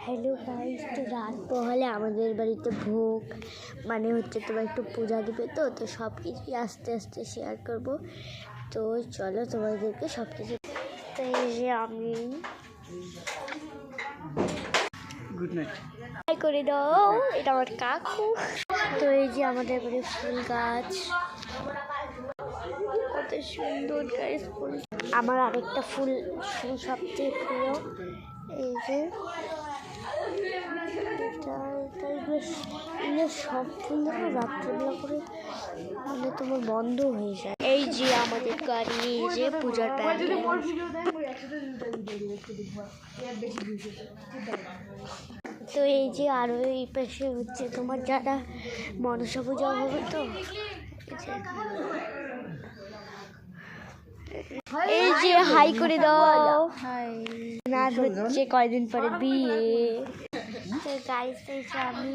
Hello guys, তো রাত পোহালে আমাদের বাড়িতে ভোগ মানে হচ্ছে তোমার একটু পূজা দিবে, তো সব কিছুই আস্তে আস্তে শেয়ার করব। তো চলো তোমাদেরকে সব কিছু। তো এই যে আমি গুড নাইট হাই করে দাও, এটা আমার কাকু। তো এই যে আমাদের বাড়ি ফুল গাছ, কত সুন্দর গাইস ফুল। আমার আরেকটা ফুল সবচেয়ে প্রিয়, এই যে এগুলো সব ফুল দেখো রাত্রেবেলা করে মানে তোমার বন্ধ হয়ে যায়। এই যে আমাদের গাড়ি, এই যে পূজার প্যান্ডেল। তো এই যে আরো এই পাশে হচ্ছে তোমার যারা মনসা পূজা হবে, তো এই যে হাই করে দাও। না হচ্ছে কয়দিন পরে বিয়ে। তো গাইস, এই যে আমি